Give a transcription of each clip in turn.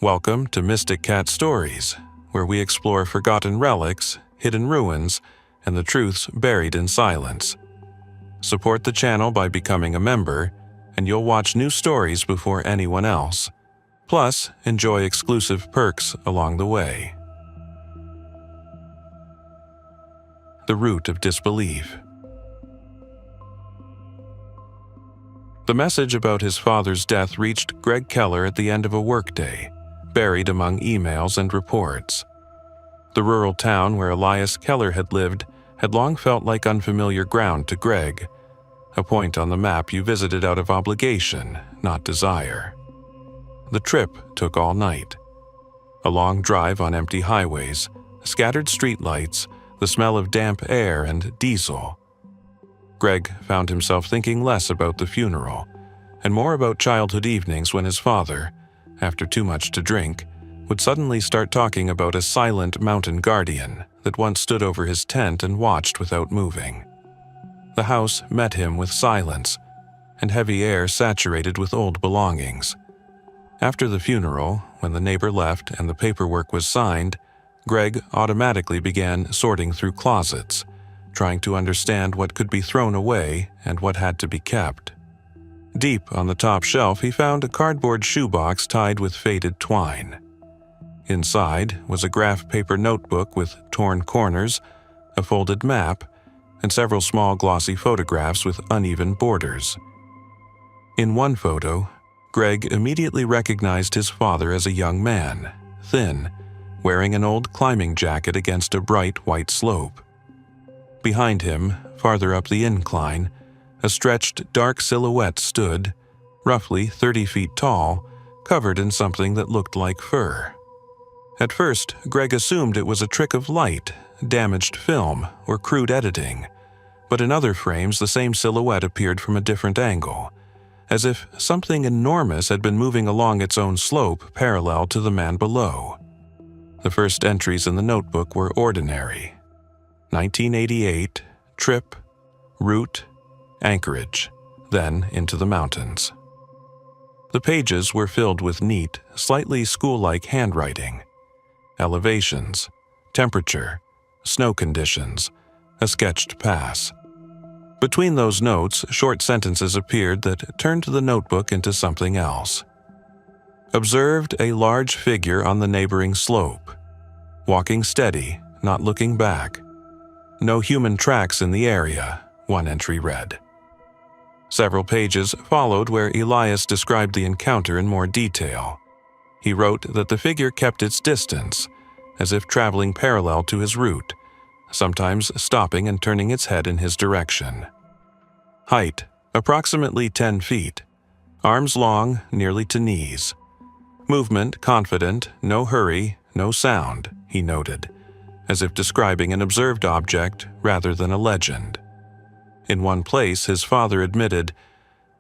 Welcome to Mystic Cat Stories, where we explore forgotten relics, hidden ruins, and the truths buried in silence. Support the channel by becoming a member, and you'll watch new stories before anyone else. Plus, enjoy exclusive perks along the way. The Root of Disbelief. The message about his father's death reached Greg Keller at the end of a workday, buried among emails and reports. The rural town where Elias Keller had lived had long felt like unfamiliar ground to Greg, a point on the map you visited out of obligation, not desire. The trip took all night. A long drive on empty highways, scattered streetlights, the smell of damp air and diesel. Greg found himself thinking less about the funeral and more about childhood evenings when his father, after too much to drink, would suddenly start talking about a silent mountain guardian that once stood over his tent and watched without moving. The house met him with silence, and heavy air saturated with old belongings. After the funeral, when the neighbor left and the paperwork was signed, Greg automatically began sorting through closets, trying to understand what could be thrown away and what had to be kept. Deep on the top shelf, he found a cardboard shoebox tied with faded twine. Inside was a graph paper notebook with torn corners, a folded map, and several small glossy photographs with uneven borders. In one photo, Greg immediately recognized his father as a young man, thin, wearing an old climbing jacket against a bright white slope. Behind him, farther up the incline, a stretched dark silhouette stood, roughly 30 feet tall, covered in something that looked like fur. At first, Greg assumed it was a trick of light, damaged film, or crude editing, but in other frames the same silhouette appeared from a different angle, as if something enormous had been moving along its own slope parallel to the man below. The first entries in the notebook were ordinary. 1988, trip, route, Anchorage, then into the mountains. The pages were filled with neat, slightly school-like handwriting. Elevations, temperature, snow conditions, a sketched pass. Between those notes, short sentences appeared that turned the notebook into something else. Observed a large figure on the neighboring slope. Walking steady, not looking back. No human tracks in the area, one entry read. Several pages followed where Elias described the encounter in more detail. He wrote that the figure kept its distance, as if traveling parallel to his route, sometimes stopping and turning its head in his direction. Height, approximately 10 feet. Arms long, nearly to knees. Movement confident, no hurry, no sound, he noted, as if describing an observed object rather than a legend. In one place, his father admitted,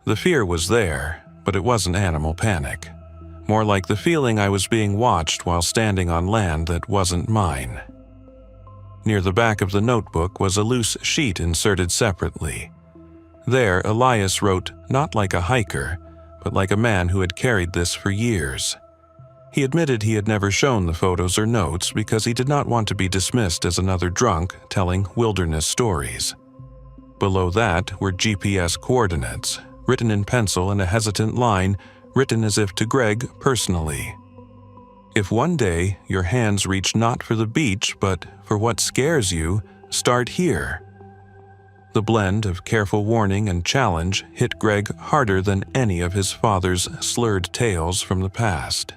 "The fear was there, but it wasn't animal panic. More like the feeling I was being watched while standing on land that wasn't mine." Near the back of the notebook was a loose sheet inserted separately. There, Elias wrote, not like a hiker, but like a man who had carried this for years. He admitted he had never shown the photos or notes because he did not want to be dismissed as another drunk telling wilderness stories. Below that were GPS coordinates, written in pencil in a hesitant line, written as if to Greg personally. "If one day your hands reach not for the beach but for what scares you, start here." The blend of careful warning and challenge hit Greg harder than any of his father's slurred tales from the past.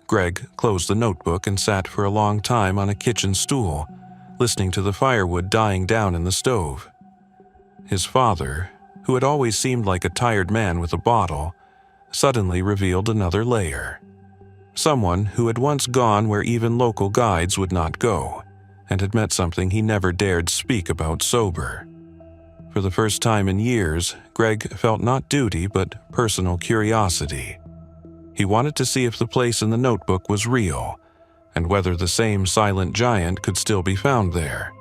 Greg closed the notebook and sat for a long time on a kitchen stool, listening to the firewood dying down in the stove. His father, who had always seemed like a tired man with a bottle, suddenly revealed another layer. Someone who had once gone where even local guides would not go, and had met something he never dared speak about sober. For the first time in years, Greg felt not duty but personal curiosity. He wanted to see if the place in the notebook was real, and whether the same silent giant could still be found there.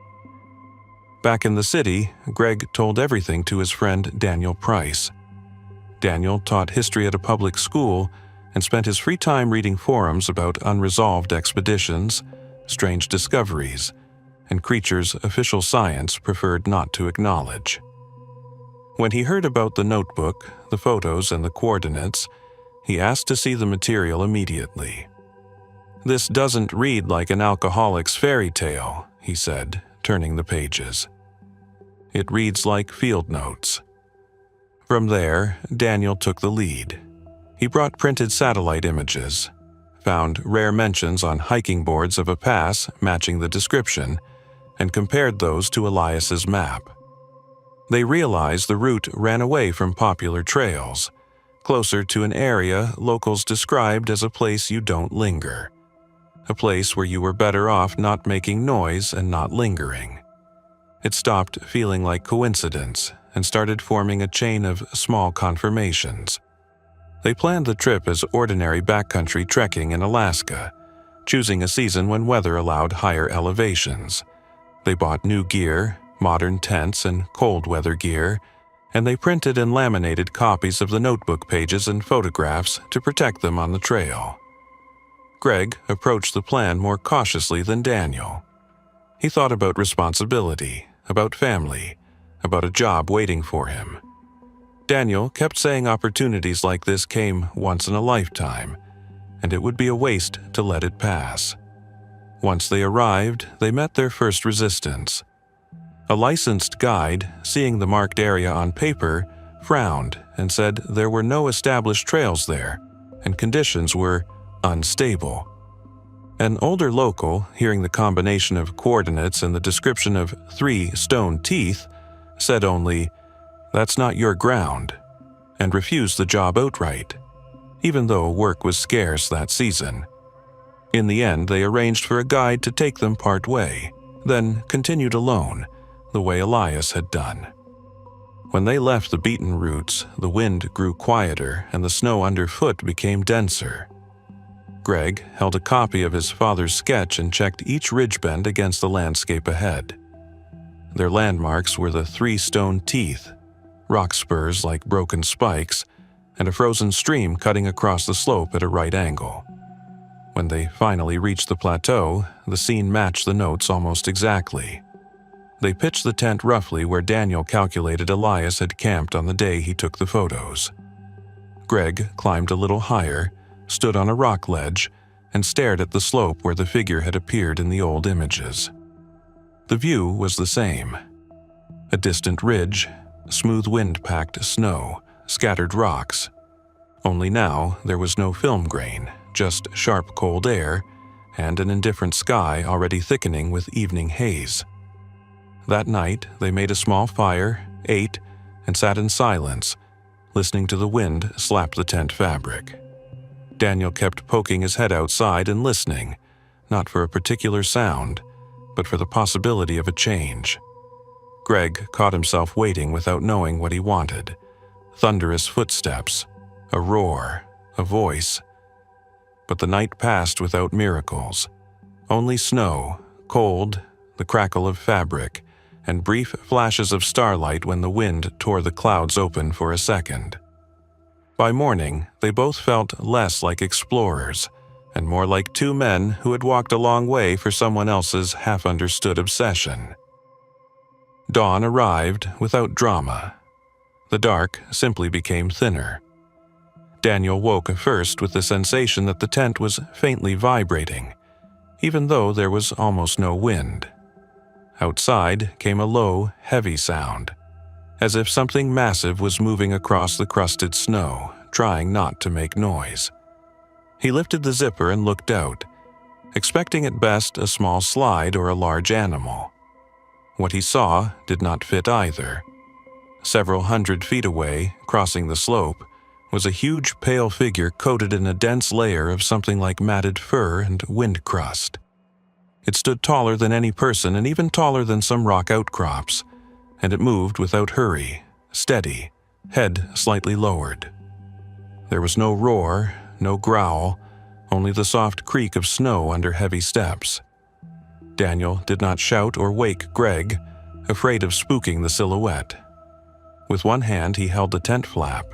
Back in the city, Greg told everything to his friend Daniel Price. Daniel taught history at a public school and spent his free time reading forums about unresolved expeditions, strange discoveries, and creatures official science preferred not to acknowledge. When he heard about the notebook, the photos, and the coordinates, he asked to see the material immediately. "This doesn't read like an alcoholic's fairy tale," he said, turning the pages. "It reads like field notes." From there, Daniel took the lead. He brought printed satellite images, found rare mentions on hiking boards of a pass matching the description, and compared those to Elias's map. They realized the route ran away from popular trails, closer to an area locals described as a place you don't linger, a place where you were better off not making noise and not lingering. It stopped feeling like coincidence and started forming a chain of small confirmations. They planned the trip as ordinary backcountry trekking in Alaska, choosing a season when weather allowed higher elevations. They bought new gear, modern tents and cold weather gear, and they printed and laminated copies of the notebook pages and photographs to protect them on the trail. Greg approached the plan more cautiously than Daniel. He thought about responsibility, about family, about a job waiting for him. Daniel kept saying opportunities like this came once in a lifetime, and it would be a waste to let it pass. Once they arrived, they met their first resistance. A licensed guide, seeing the marked area on paper, frowned and said there were no established trails there, and conditions were unstable. An older local, hearing the combination of coordinates and the description of 3 stone teeth, said only, "That's not your ground," and refused the job outright, even though work was scarce that season. In the end, they arranged for a guide to take them part way, then continued alone, the way Elias had done. When they left the beaten routes, the wind grew quieter and the snow underfoot became denser. Greg held a copy of his father's sketch and checked each ridge bend against the landscape ahead. Their landmarks were the 3 stone teeth, rock spurs like broken spikes, and a frozen stream cutting across the slope at a right angle. When they finally reached the plateau, the scene matched the notes almost exactly. They pitched the tent roughly where Daniel calculated Elias had camped on the day he took the photos. Greg climbed a little higher, stood on a rock ledge, and stared at the slope where the figure had appeared in the old images. The view was the same. A distant ridge, smooth wind-packed snow, scattered rocks. Only now there was no film grain, just sharp cold air, and an indifferent sky already thickening with evening haze. That night, they made a small fire, ate, and sat in silence, listening to the wind slap the tent fabric. Daniel kept poking his head outside and listening, not for a particular sound, but for the possibility of a change. Greg caught himself waiting without knowing what he wanted. Thunderous footsteps, a roar, a voice. But the night passed without miracles. Only snow, cold, the crackle of fabric, and brief flashes of starlight when the wind tore the clouds open for a second. By morning, they both felt less like explorers, and more like 2 men who had walked a long way for someone else's half-understood obsession. Dawn arrived without drama. The dark simply became thinner. Daniel woke first with the sensation that the tent was faintly vibrating, even though there was almost no wind. Outside came a low, heavy sound, as if something massive was moving across the crusted snow, trying not to make noise. He lifted the zipper and looked out, expecting at best a small slide or a large animal. What he saw did not fit either. Several hundred feet away, crossing the slope, was a huge pale figure coated in a dense layer of something like matted fur and wind crust. It stood taller than any person and even taller than some rock outcrops, and it moved without hurry, steady, head slightly lowered. There was no roar, no growl, only the soft creak of snow under heavy steps. Daniel did not shout or wake Greg, afraid of spooking the silhouette. With one hand he held the tent flap,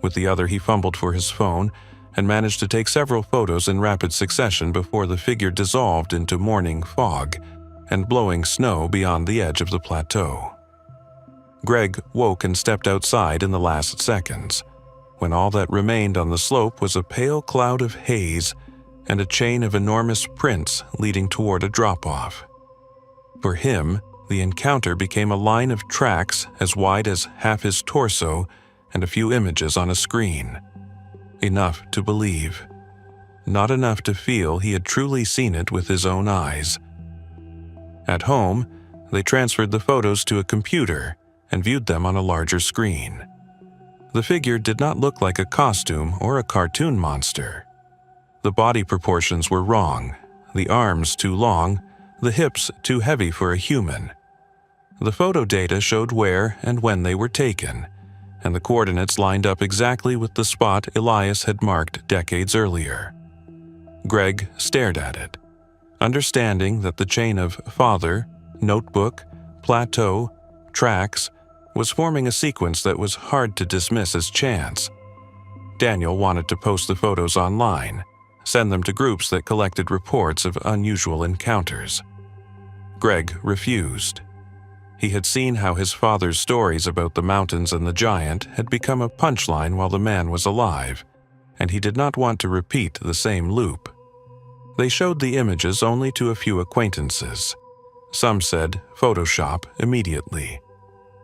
with the other he fumbled for his phone and managed to take several photos in rapid succession before the figure dissolved into morning fog and blowing snow beyond the edge of the plateau. Greg woke and stepped outside in the last seconds, when all that remained on the slope was a pale cloud of haze and a chain of enormous prints leading toward a drop-off. For him, the encounter became a line of tracks as wide as half his torso and a few images on a screen. Enough to believe. Not enough to feel he had truly seen it with his own eyes. At home, they transferred the photos to a computer and viewed them on a larger screen. The figure did not look like a costume or a cartoon monster. The body proportions were wrong, the arms too long, the hips too heavy for a human. The photo data showed where and when they were taken, and the coordinates lined up exactly with the spot Elias had marked decades earlier. Greg stared at it, understanding that the chain of father, notebook, plateau, tracks was forming a sequence that was hard to dismiss as chance. Daniel wanted to post the photos online, send them to groups that collected reports of unusual encounters. Greg refused. He had seen how his father's stories about the mountains and the giant had become a punchline while the man was alive, and he did not want to repeat the same loop. They showed the images only to a few acquaintances. Some said Photoshop immediately.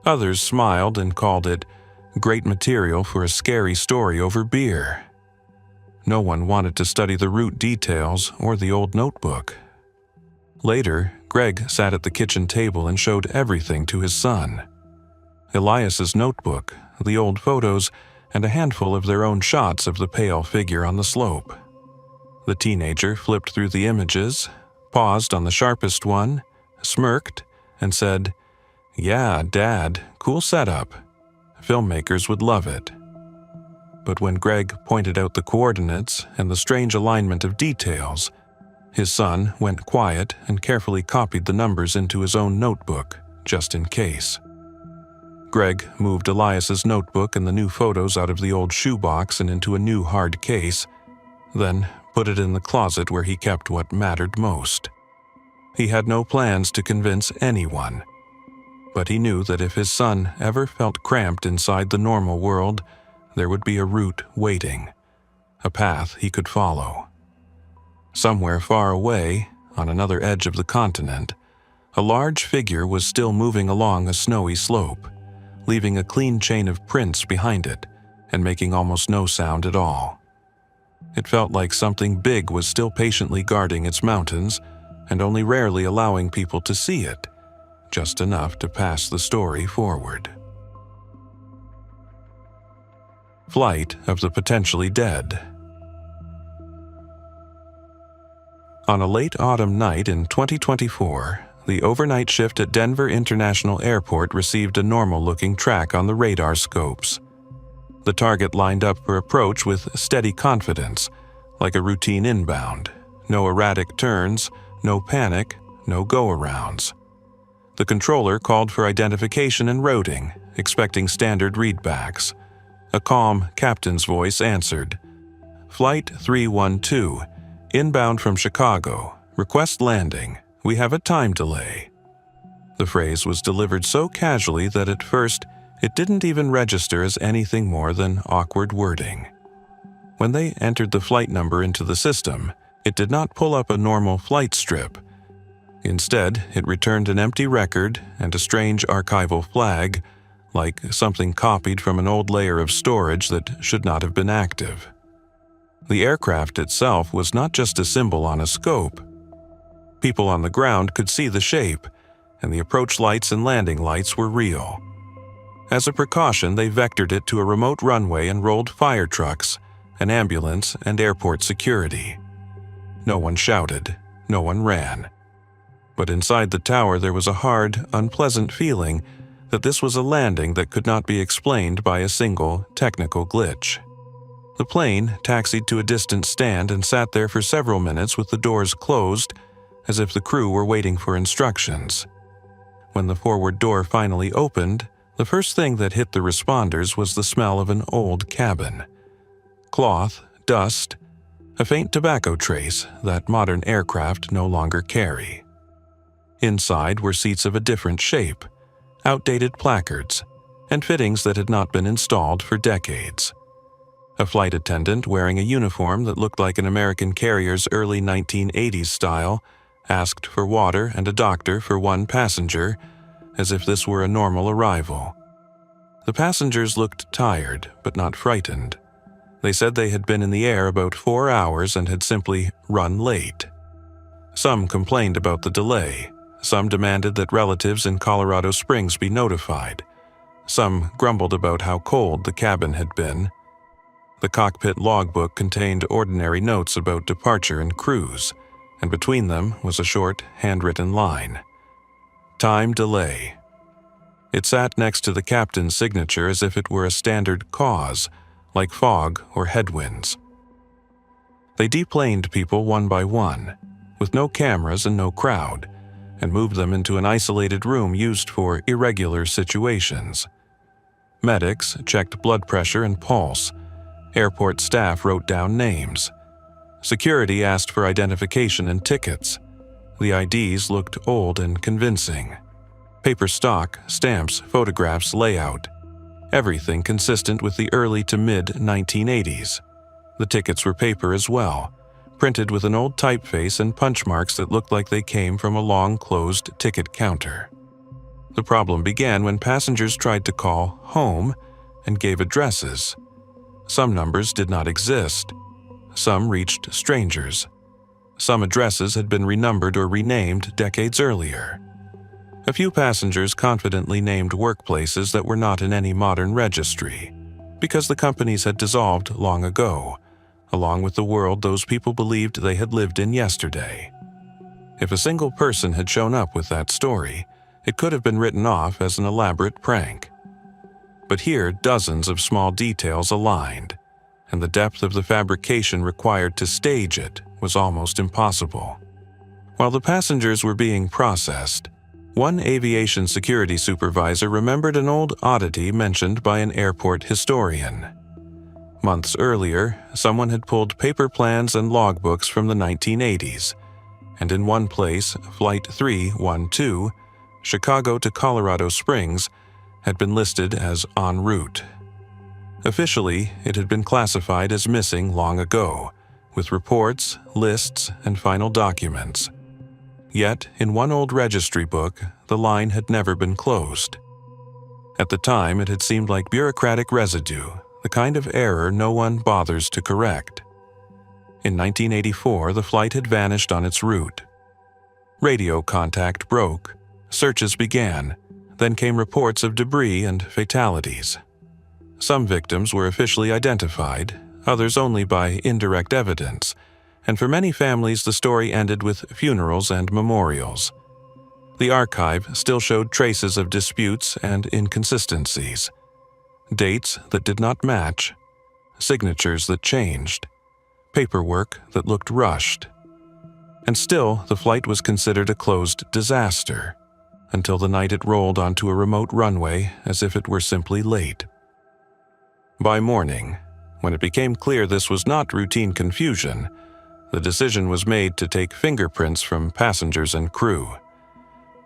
Others smiled and called it great material for a scary story over beer. No one wanted to study the route details or the old notebook. Later, Greg sat at the kitchen table and showed everything to his son. Elias's notebook, the old photos, and a handful of their own shots of the pale figure on the slope. The teenager flipped through the images, paused on the sharpest one, smirked, and said, "Yeah, Dad, cool setup. Filmmakers would love it." But when Greg pointed out the coordinates and the strange alignment of details, his son went quiet and carefully copied the numbers into his own notebook, just in case. Greg moved Elias's notebook and the new photos out of the old shoebox and into a new hard case, then put it in the closet where he kept what mattered most. He had no plans to convince anyone, but he knew that if his son ever felt cramped inside the normal world, there would be a route waiting, a path he could follow. Somewhere far away, on another edge of the continent, a large figure was still moving along a snowy slope, leaving a clean chain of prints behind it and making almost no sound at all. It felt like something big was still patiently guarding its mountains and only rarely allowing people to see it, just enough to pass the story forward. Flight of the Potentially Dead. On a late autumn night in 2024, the overnight shift at Denver International Airport received a normal-looking track on the radar scopes. The target lined up for approach with steady confidence, like a routine inbound. No erratic turns, no panic, no go-arounds. The controller called for identification and routing, expecting standard readbacks. A calm captain's voice answered, "Flight 312, inbound from Chicago. Request landing. We have a time delay." The phrase was delivered so casually that at first it didn't even register as anything more than awkward wording. When they entered the flight number into the system, it did not pull up a normal flight strip. Instead, it returned an empty record and a strange archival flag, like something copied from an old layer of storage that should not have been active. The aircraft itself was not just a symbol on a scope. People on the ground could see the shape, and the approach lights and landing lights were real. As a precaution, they vectored it to a remote runway and rolled fire trucks, an ambulance, and airport security. No one shouted, no one ran. But inside the tower there was a hard, unpleasant feeling that this was a landing that could not be explained by a single technical glitch. The plane taxied to a distant stand and sat there for several minutes with the doors closed, as if the crew were waiting for instructions. When the forward door finally opened, the first thing that hit the responders was the smell of an old cabin. Cloth, dust, a faint tobacco trace that modern aircraft no longer carry. Inside were seats of a different shape, outdated placards, and fittings that had not been installed for decades. A flight attendant wearing a uniform that looked like an American carrier's early 1980s style asked for water and a doctor for one passenger, as if this were a normal arrival. The passengers looked tired, but not frightened. They said they had been in the air about 4 hours and had simply run late. Some complained about the delay. Some demanded that relatives in Colorado Springs be notified. Some grumbled about how cold the cabin had been. The cockpit logbook contained ordinary notes about departure and cruise, and between them was a short, handwritten line. Time delay. It sat next to the captain's signature as if it were a standard cause, like fog or headwinds. They deplaned people one by one, with no cameras and no crowd, and moved them into an isolated room used for irregular situations. Medics checked blood pressure and pulse. Airport staff wrote down names. Security asked for identification and tickets. The IDs looked old and convincing. Paper stock, stamps, photographs, layout. Everything consistent with the early to mid-1980s. The tickets were paper as well, printed with an old typeface and punch marks that looked like they came from a long-closed ticket counter. The problem began when passengers tried to call home and gave addresses. Some numbers did not exist. Some reached strangers. Some addresses had been renumbered or renamed decades earlier. A few passengers confidently named workplaces that were not in any modern registry, because the companies had dissolved long ago, along with the world those people believed they had lived in yesterday. If a single person had shown up with that story, it could have been written off as an elaborate prank. But here dozens of small details aligned, and the depth of the fabrication required to stage it was almost impossible. While the passengers were being processed, one aviation security supervisor remembered an old oddity mentioned by an airport historian. Months earlier, someone had pulled paper plans and logbooks from the 1980s, and in one place, Flight 312, Chicago to Colorado Springs, had been listed as en route. Officially, it had been classified as missing long ago, with reports, lists, and final documents. Yet, in one old registry book, the line had never been closed. At the time, it had seemed like bureaucratic residue, the kind of error no one bothers to correct. In 1984, the flight had vanished on its route. Radio contact broke. Searches began. Then came reports of debris and fatalities. Some victims were officially identified, others only by indirect evidence, and for many families the story ended with funerals and memorials. The archive still showed traces of disputes and inconsistencies. Dates that did not match, signatures that changed, paperwork that looked rushed. And still, the flight was considered a closed disaster, until the night it rolled onto a remote runway as if it were simply late. By morning, when it became clear this was not routine confusion, the decision was made to take fingerprints from passengers and crew.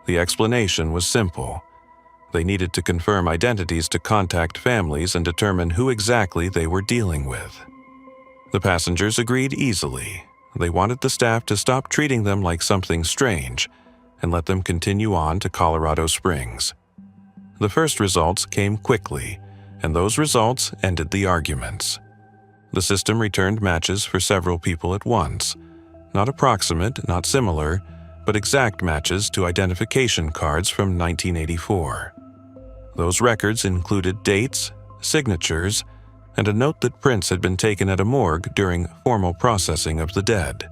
The explanation was simple. They needed to confirm identities to contact families and determine who exactly they were dealing with. The passengers agreed easily. They wanted the staff to stop treating them like something strange and let them continue on to Colorado Springs. The first results came quickly, and those results ended the arguments. The system returned matches for several people at once, not approximate, not similar, but exact matches to identification cards from 1984. Those records included dates, signatures, and a note that prints had been taken at a morgue during formal processing of the dead.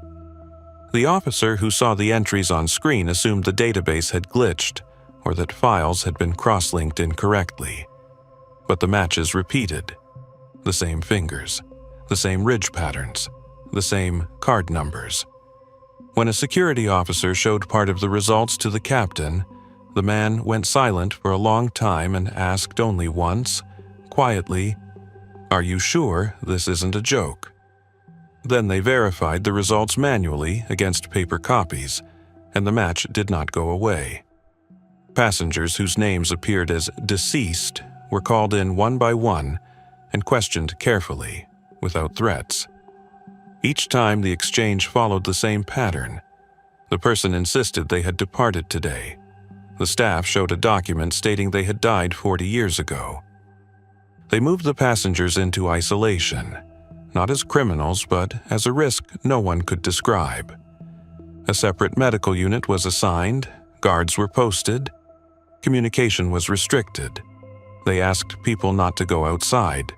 The officer who saw the entries on screen assumed the database had glitched or that files had been cross-linked incorrectly. But the matches repeated. The same fingers, the same ridge patterns, the same card numbers. When a security officer showed part of the results to the captain, the man went silent for a long time and asked only once, quietly, "Are you sure this isn't a joke?" Then they verified the results manually against paper copies, and the match did not go away. Passengers whose names appeared as deceased were called in one by one and questioned carefully, without threats. Each time the exchange followed the same pattern. The person insisted they had departed today. The staff showed a document stating they had died 40 years ago. They moved the passengers into isolation, not as criminals, but as a risk no one could describe. A separate medical unit was assigned, guards were posted, communication was restricted. They asked people not to go outside.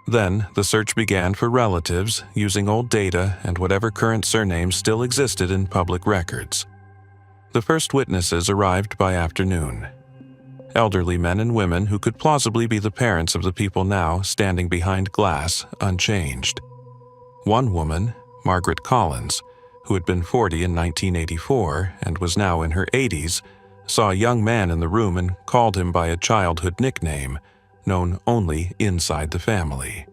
Then the search began for relatives using old data and whatever current surnames still existed in public records. The first witnesses arrived by afternoon. Elderly men and women who could plausibly be the parents of the people now standing behind glass, unchanged. One woman, Margaret Collins, who had been 40 in 1984 and was now in her 80s, saw a young man in the room and called him by a childhood nickname, known only inside the family.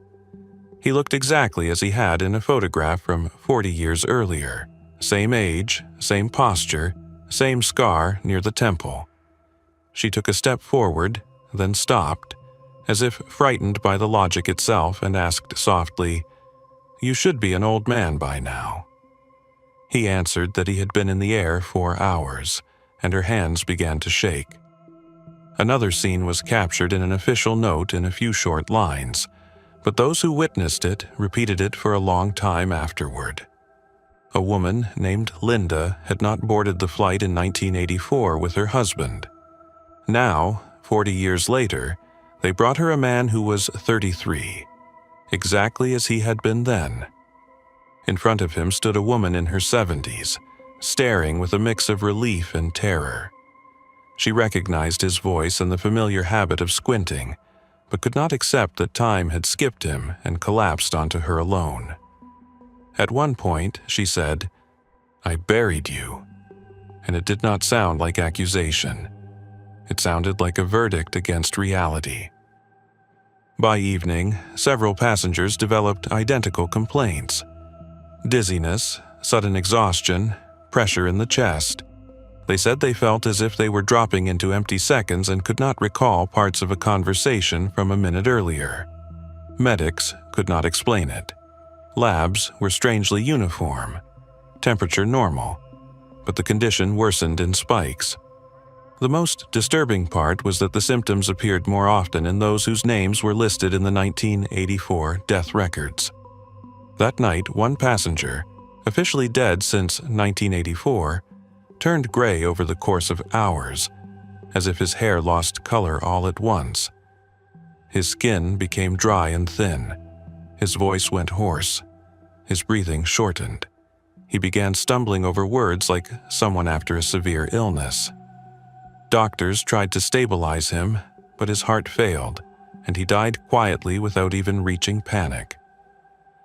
He looked exactly as he had in a photograph from 40 years earlier. Same age, same posture, same scar near the temple. She took a step forward, then stopped, as if frightened by the logic itself, and asked softly, "You should be an old man by now." He answered that he had been in the air 4 hours, and her hands began to shake. Another scene was captured in an official note in a few short lines, but those who witnessed it repeated it for a long time afterward. A woman named Linda had not boarded the flight in 1984 with her husband. Now, 40 years later, they brought her a man who was 33, exactly as he had been then. In front of him stood a woman in her 70s, staring with a mix of relief and terror. She recognized his voice and the familiar habit of squinting, but could not accept that time had skipped him and collapsed onto her alone. At one point, she said, "I buried you," and it did not sound like accusation. It sounded like a verdict against reality. By evening, several passengers developed identical complaints: dizziness, sudden exhaustion, pressure in the chest. They said they felt as if they were dropping into empty seconds and could not recall parts of a conversation from a minute earlier. Medics could not explain it. Labs were strangely uniform, temperature normal, but the condition worsened in spikes. The most disturbing part was that the symptoms appeared more often in those whose names were listed in the 1984 death records. That night, one passenger, officially dead since 1984, turned gray over the course of hours, as if his hair lost color all at once. His skin became dry and thin. His voice went hoarse. His breathing shortened. He began stumbling over words like someone after a severe illness. Doctors tried to stabilize him, but his heart failed, and he died quietly without even reaching panic.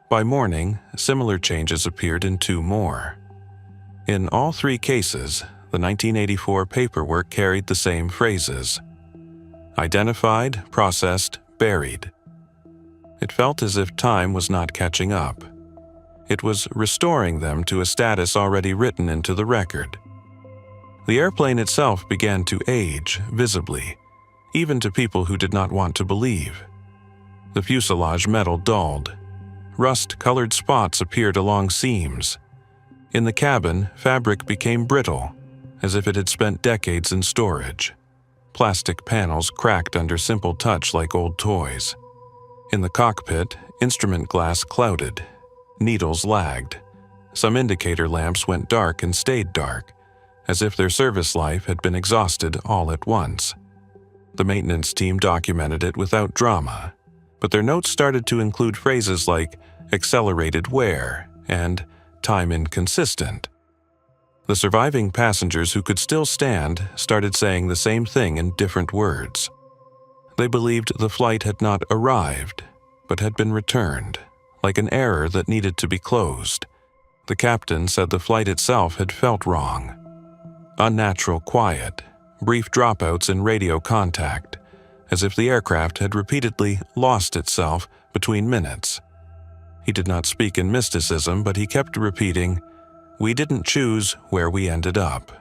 By morning, similar changes appeared in 2 more. In all 3 cases, the 1984 paperwork carried the same phrases: identified, processed, buried. It felt as if time was not catching up. It was restoring them to a status already written into the record. The airplane itself began to age visibly, even to people who did not want to believe. The fuselage metal dulled. Rust-colored spots appeared along seams. In the cabin, fabric became brittle, as if it had spent decades in storage. Plastic panels cracked under simple touch like old toys. In the cockpit, instrument glass clouded. Needles lagged. Some indicator lamps went dark and stayed dark, as if their service life had been exhausted all at once. The maintenance team documented it without drama, but their notes started to include phrases like accelerated wear and time inconsistent. The surviving passengers who could still stand started saying the same thing in different words. They believed the flight had not arrived, but had been returned, like an error that needed to be closed. The captain said the flight itself had felt wrong. Unnatural quiet, brief dropouts in radio contact, as if the aircraft had repeatedly lost itself between minutes. He did not speak in mysticism, but he kept repeating, "We didn't choose where we ended up."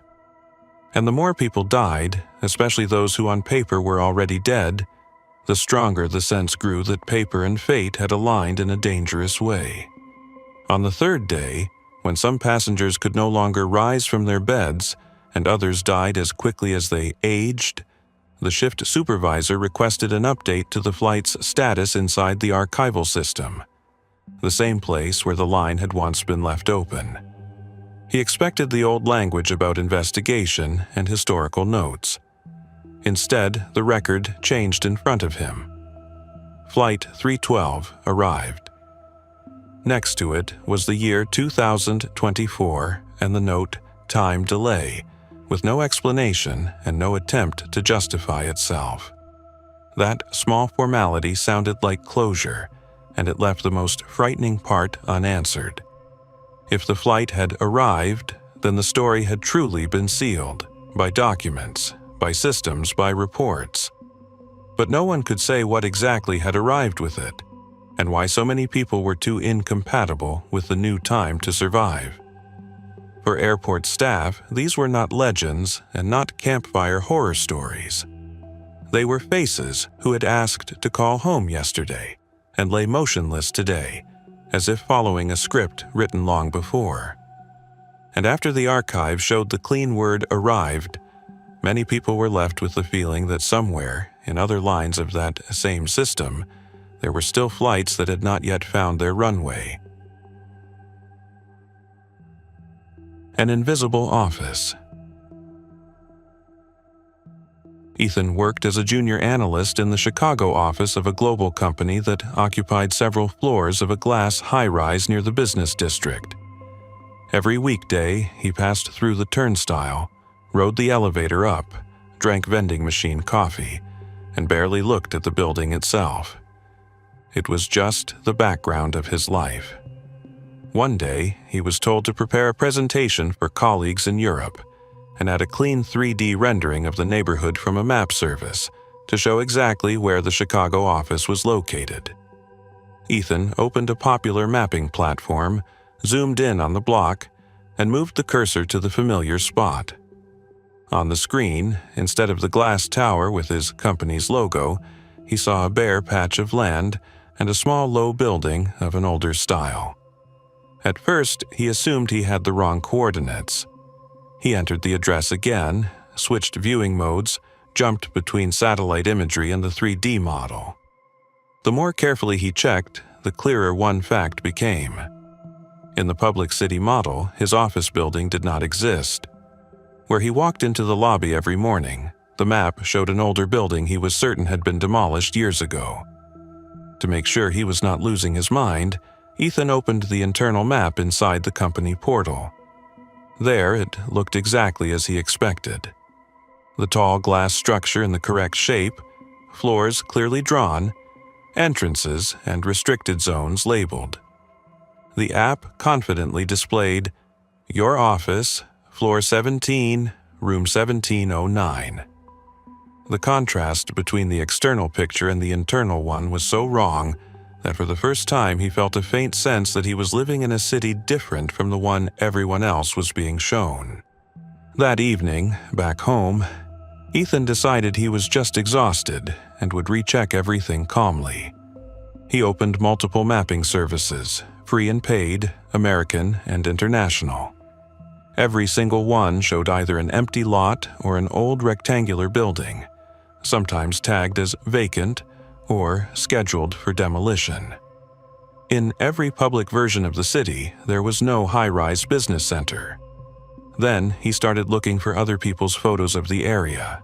And the more people died, especially those who on paper were already dead, the stronger the sense grew that paper and fate had aligned in a dangerous way. On the third day, when some passengers could no longer rise from their beds and others died as quickly as they aged, the shift supervisor requested an update to the flight's status inside the archival system, the same place where the line had once been left open. He expected the old language about investigation and historical notes. Instead, the record changed in front of him. Flight 312 arrived. Next to it was the year 2024 and the note "Time Delay," with no explanation and no attempt to justify itself. That small formality sounded like closure, and it left the most frightening part unanswered. If the flight had arrived, then the story had truly been sealed, by documents, by systems, by reports. But no one could say what exactly had arrived with it, and why so many people were too incompatible with the new time to survive. For airport staff, these were not legends and not campfire horror stories. They were faces who had asked to call home yesterday and lay motionless today, as if following a script written long before. And after the archive showed the clean word "arrived," many people were left with the feeling that somewhere, in other lines of that same system, there were still flights that had not yet found their runway. An invisible office. Ethan worked as a junior analyst in the Chicago office of a global company that occupied several floors of a glass high-rise near the business district. Every weekday, he passed through the turnstile, rode the elevator up, drank vending machine coffee, and barely looked at the building itself. It was just the background of his life. One day, he was told to prepare a presentation for colleagues in Europe and add a clean 3D rendering of the neighborhood from a map service to show exactly where the Chicago office was located. Ethan opened a popular mapping platform, zoomed in on the block, and moved the cursor to the familiar spot. On the screen, instead of the glass tower with his company's logo, he saw a bare patch of land and a small low building of an older style. At first, he assumed he had the wrong coordinates. He entered the address again, switched viewing modes, jumped between satellite imagery and the 3D model. The more carefully he checked, the clearer one fact became. In the public city model, his office building did not exist. Where he walked into the lobby every morning, the map showed an older building he was certain had been demolished years ago. To make sure he was not losing his mind, Ethan opened the internal map inside the company portal. There, it looked exactly as he expected. The tall glass structure in the correct shape, floors clearly drawn, entrances and restricted zones labeled. The app confidently displayed, "Your office, floor 17, room 1709. The contrast between the external picture and the internal one was so wrong that for the first time he felt a faint sense that he was living in a city different from the one everyone else was being shown. That evening, back home, Ethan decided he was just exhausted and would recheck everything calmly. He opened multiple mapping services, free and paid, American and international. Every single one showed either an empty lot or an old rectangular building, sometimes tagged as vacant or scheduled for demolition. In every public version of the city, there was no high-rise business center. Then he started looking for other people's photos of the area.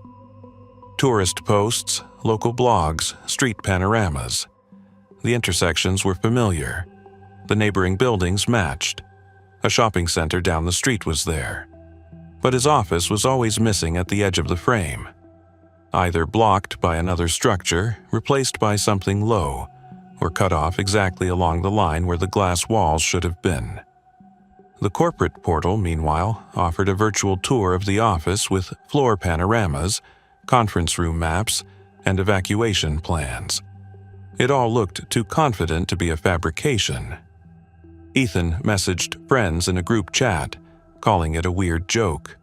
Tourist posts, local blogs, street panoramas. The intersections were familiar. The neighboring buildings matched. A shopping center down the street was there. But his office was always missing at the edge of the frame. Either blocked by another structure, replaced by something low, or cut off exactly along the line where the glass walls should have been. The corporate portal, meanwhile, offered a virtual tour of the office with floor panoramas, conference room maps, and evacuation plans. It all looked too confident to be a fabrication, Ethan messaged friends in a group chat, calling it a weird joke.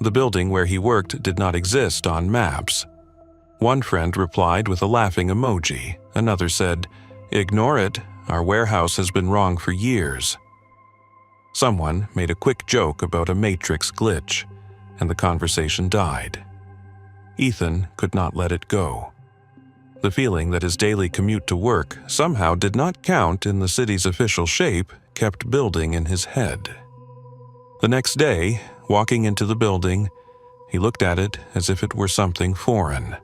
The building where he worked did not exist on maps. One friend replied with a laughing emoji. Another said, "Ignore it, our warehouse has been wrong for years." Someone made a quick joke about a matrix glitch, and the conversation died. Ethan could not let it go. The feeling that his daily commute to work somehow did not count in the city's official shape kept building in his head. The next day, walking into the building, he looked at it as if it were something foreign.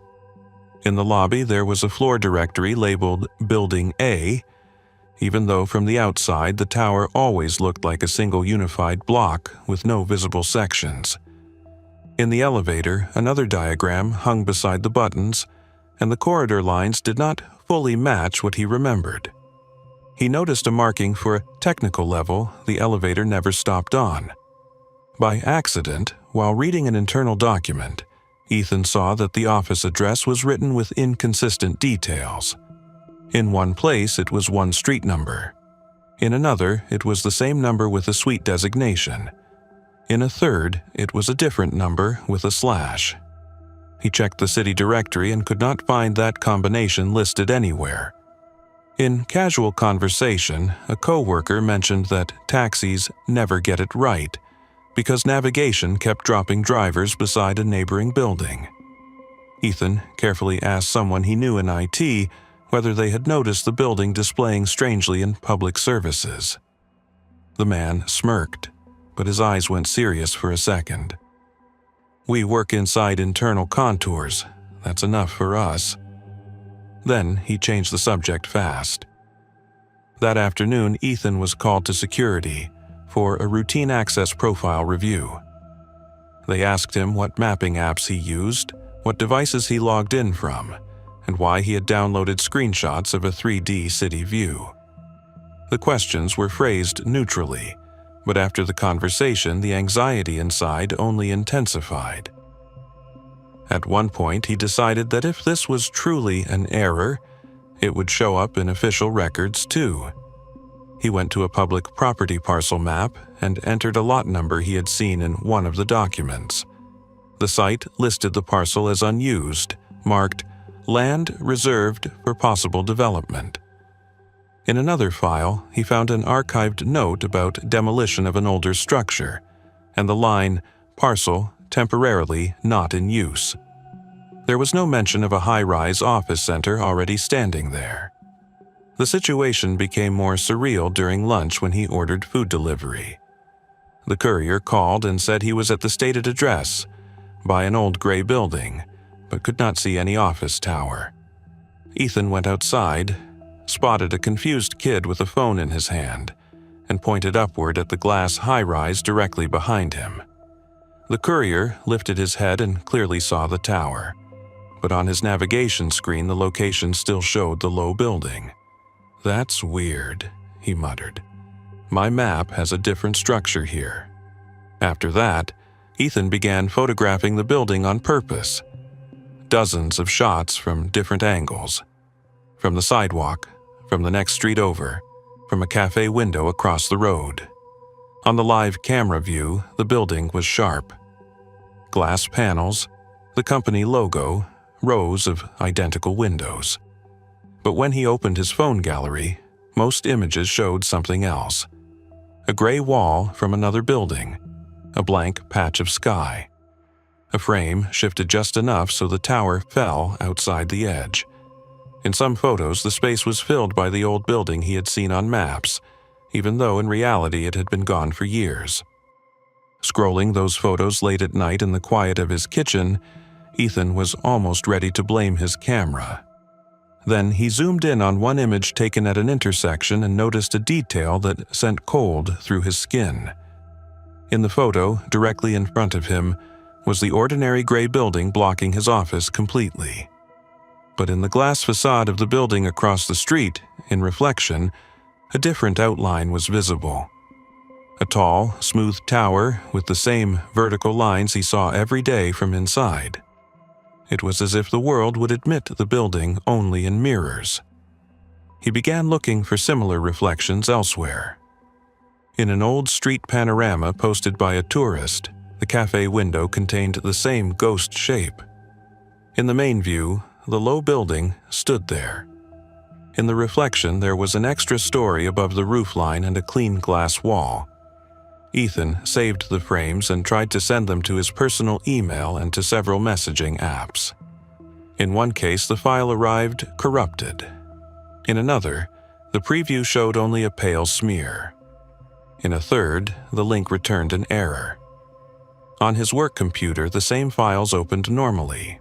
In the lobby, there was a floor directory labeled Building A, even though from the outside the tower always looked like a single unified block with no visible sections. In the elevator, another diagram hung beside the buttons, and the corridor lines did not fully match what he remembered. He noticed a marking for a technical level the elevator never stopped on. By accident, while reading an internal document, Ethan saw that the office address was written with inconsistent details. In one place, it was one street number. In another, it was the same number with a suite designation. In a third, it was a different number with a slash. He checked the city directory and could not find that combination listed anywhere. In casual conversation, a coworker mentioned that taxis never get it right because navigation kept dropping drivers beside a neighboring building. Ethan carefully asked someone he knew in IT whether they had noticed the building displaying strangely in public services. The man smirked, but his eyes went serious for a second. "We work inside internal contours. That's enough for us." Then he changed the subject fast. That afternoon, Ethan was called to security for a routine access profile review. They asked him what mapping apps he used, what devices he logged in from, and why he had downloaded screenshots of a 3D city view. The questions were phrased neutrally, but after the conversation, the anxiety inside only intensified. At one point, he decided that if this was truly an error, it would show up in official records too. He went to a public property parcel map and entered a lot number he had seen in one of the documents. The site listed the parcel as unused, marked "Land reserved for possible development." In another file, he found an archived note about demolition of an older structure, and the line, "Parcel temporarily not in use." There was no mention of a high-rise office center already standing there. The situation became more surreal during lunch when he ordered food delivery. The courier called and said he was at the stated address, by an old gray building, but could not see any office tower. Ethan went outside, spotted a confused kid with a phone in his hand, and pointed upward at the glass high-rise directly behind him. The courier lifted his head and clearly saw the tower, but on his navigation screen the location still showed the low building. "That's weird," he muttered. "My map has a different structure here." After that, Ethan began photographing the building on purpose. Dozens of shots from different angles. From the sidewalk, from the next street over, from a cafe window across the road. On the live camera view, the building was sharp. Glass panels, the company logo, rows of identical windows. But when he opened his phone gallery, most images showed something else. A gray wall from another building, a blank patch of sky. A frame shifted just enough so the tower fell outside the edge. In some photos, the space was filled by the old building he had seen on maps, even though in reality it had been gone for years. Scrolling those photos late at night in the quiet of his kitchen, Ethan was almost ready to blame his camera. Then he zoomed in on one image taken at an intersection and noticed a detail that sent cold through his skin. In the photo, directly in front of him, was the ordinary gray building blocking his office completely. But in the glass facade of the building across the street, in reflection, a different outline was visible. A tall, smooth tower with the same vertical lines he saw every day from inside. It was as if the world would admit the building only in mirrors. He began looking for similar reflections elsewhere, In an old street panorama posted by a tourist, the cafe window contained the same ghost shape. In the main view, the low building stood there. In the reflection, there was an extra story above the roofline and a clean glass wall. Ethan saved the frames and tried to send them to his personal email and to several messaging apps. In one case, the file arrived corrupted. In another, the preview showed only a pale smear. In a third, the link returned an error. On his work computer, the same files opened normally.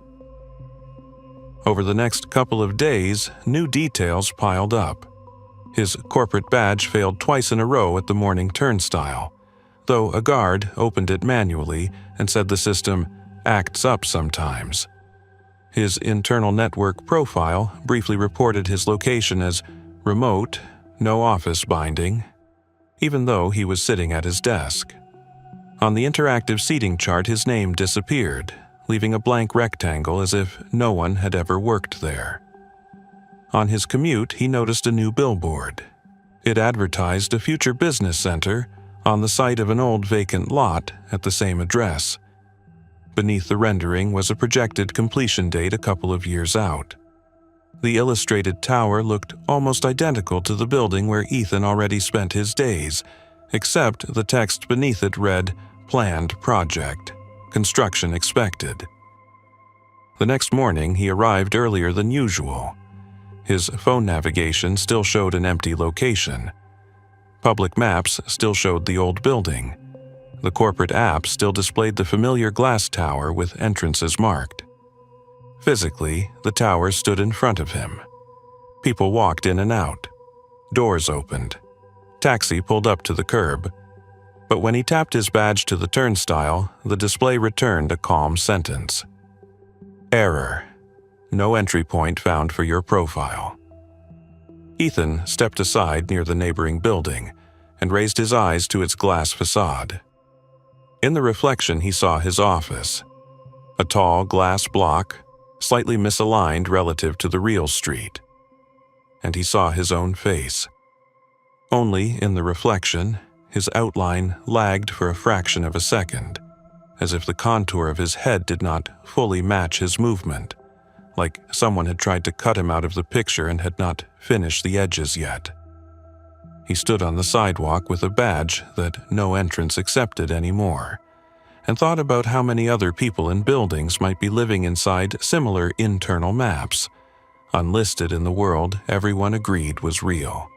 Over the next couple of days, new details piled up. His corporate badge failed twice in a row at the morning turnstile, though a guard opened it manually and said the system acts up sometimes. His internal network profile briefly reported his location as remote, no office binding, even though he was sitting at his desk. On the interactive seating chart, his name disappeared, leaving a blank rectangle as if no one had ever worked there. On his commute, he noticed a new billboard. It advertised a future business center on the site of an old vacant lot at the same address. Beneath the rendering was a projected completion date a couple of years out. The illustrated tower looked almost identical to the building where Ethan already spent his days, except the text beneath it read, "Planned project. Construction expected." The next morning, he arrived earlier than usual. His phone navigation still showed an empty location. Public maps still showed the old building. The corporate app still displayed the familiar glass tower with entrances marked. Physically, the tower stood in front of him. People walked in and out. Doors opened. Taxi pulled up to the curb. But when he tapped his badge to the turnstile, the display returned a calm sentence. Error. No entry point found for your profile. Ethan stepped aside near the neighboring building and raised his eyes to its glass facade. In the reflection, he saw his office. A tall glass block, slightly misaligned relative to the real street. And he saw his own face. Only in the reflection, his outline lagged for a fraction of a second, as if the contour of his head did not fully match his movement, like someone had tried to cut him out of the picture and had not finished the edges yet. He stood on the sidewalk with a badge that no entrance accepted anymore, and thought about how many other people in buildings might be living inside similar internal maps, unlisted in the world everyone agreed was real.